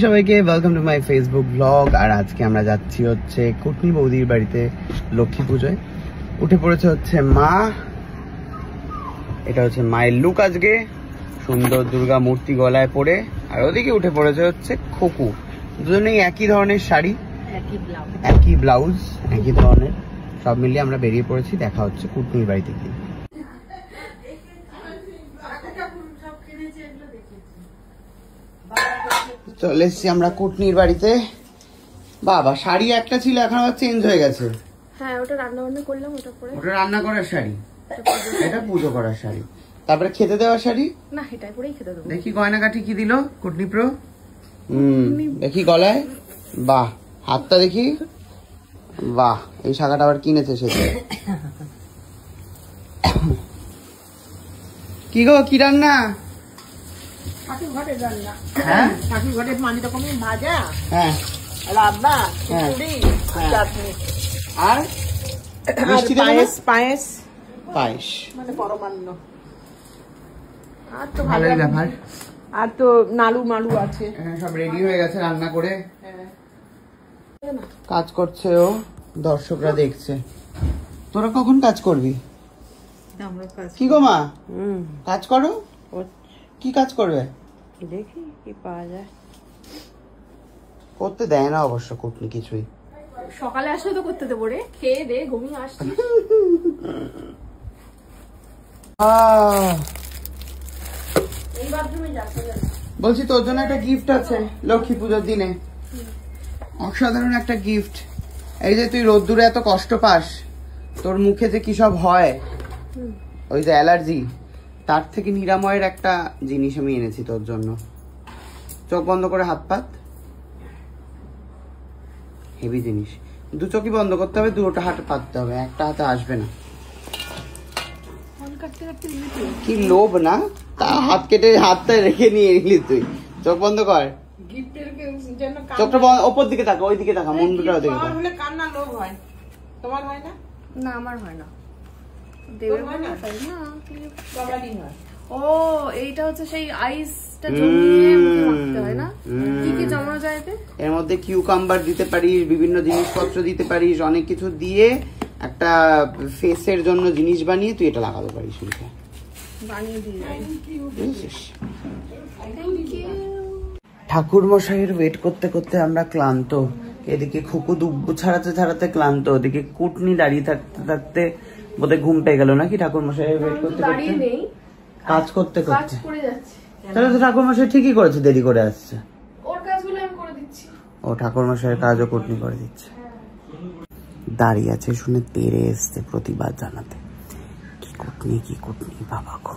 সবাইকে, welcome to my Facebook blog. আর আজকে আমরা যাচ্ছি হচ্ছে কুটনি বৌদির বাড়িতে লক্ষ্মী পুজোয়। উঠে পড়েছে হচ্ছে মা, এটা হচ্ছে মায়ের লুক আজকে, সুন্দর দুর্গা মূর্তি গলায় পরে। আর ওদিকে উঠে পড়েছে হচ্ছে খোকু, দুজনেই একই ধরনের শাড়ি, একই ব্লাউজ, একই ধরনের, সব মিলিয়ে আমরা বেরিয়ে পড়েছি। দেখা হচ্ছে কুটনির বাড়িতে গিয়ে। চলে এসছি আমরা কুটনির বাড়িতে। বাবা, শাড়ি একটা ছিল, এখন আবার চেঞ্জ হয়ে গেছে। হ্যাঁ, ওটা রান্না বান্না করলাম, ওটা রান্না করার শাড়ি, এটা পুজো করার শাড়ি, তারপরে খেতে দেওয়ার শাড়ি। না, এটাই পরেই খেতে দেবো। দেখি গয়নাকাঠি কি দিল কুটনি প্রো। দেখি গলায়, বাহ, হাতটা দেখি, বাহ, এই শাখাটা আবার কিনেছে সে। কি গো, কি রান্না? হ্যাঁ, ভাজা, হ্যাঁ, রান্না, আর পায়েস পায়েস, মানে পরমান্ন। আর তো ভালোই ব্যাপার। আর তো নাড়ু মাড়ু আছে, সব রেডি হয়ে গেছে রান্না করে। কাজ করছে ও, দর্শকরা দেখছে। তোরা কখন কাজ করবি? কি গো মা, কাজ করো। কি কাজ করবে? দেখি কি পাওয়া যায়। করতে দেয় না অবশ্য কুটনি কিছুই। সকালে আসলে তো করতে দেবো রে, খেয়ে দে, ঘুমিয়ে আসছি। এই বাথরুমে যাচ্ছে। বলছি তোর জন্য একটা গিফট আছে লক্ষ্মী পুজোর দিনে, অসাধারণ একটা গিফট। এই যে তুই রোদ্দুরে এত কষ্ট পাস, তোর মুখে যে কি সব হয়, ওই যে অ্যালার্জি, তার থেকে নিরাময়ের একটা জিনিস আমি এনেছি তোর জন্য। চোখ বন্ধ করে হাত পাত, হেভি জিনিস। দু চোখই বন্ধ করতে হবে, দুটো হাতে পাততে হবে, একটা হাতে আসবে না। কি লোভ না, তা হাত কেটে হাতটা রেখে নিয়ে নিলি তুই। চোখ বন্ধ কর, চোখটা ওপর দিকে তাকা, ওই দিকে তাকা, মুন্ডুটা ওদিকে তাকা। কান্না লোভ হয়, তোমার হয় না? না, আমার হয় না। ও, এইটা হচ্ছে সেই আইসটা জমিয়ে মুখে মাখতে হয় না? কি কি জমানো যায় এতে? এর মধ্যে কিউকাম্বার দিতে পারিস, বিভিন্ন জিনিসপত্র দিতে পারিস, অনেক কিছু দিয়ে একটা ফেসের জন্য জিনিস বানিয়ে তুই এটা লাগাতে পারিস মুখে। বানিয়ে দিয়ে ঠাকুর মশাইয়ের ওয়েট করতে করতে আমরা ক্লান্ত। এদিকে খুকু দুব্বু ছাড়াতে ছাড়াতে ক্লান্ত, ওদিকে কুটনি দাঁড়িয়ে থাকতে থাকতে বোধহয় ঘুম পেয়ে গেল নাকি ঠাকুর মশাইয়ের ওয়েট করতে করতে, কাজ করতে করতে। তাহলে তো ঠাকুর মশাই ঠিকই করেছে, দেরি করে আসছে। ওর কাজগুলো আমি করে দিচ্ছি, ও ঠাকুর মশাইয়ের কাজও কুটনি করে দিচ্ছে। দাঁড়িয়ে আছে শুনে তেড়ে এসছে প্রতিবাদ জানাতে। কি কুটনি, কি কুটনি, বাবা গো।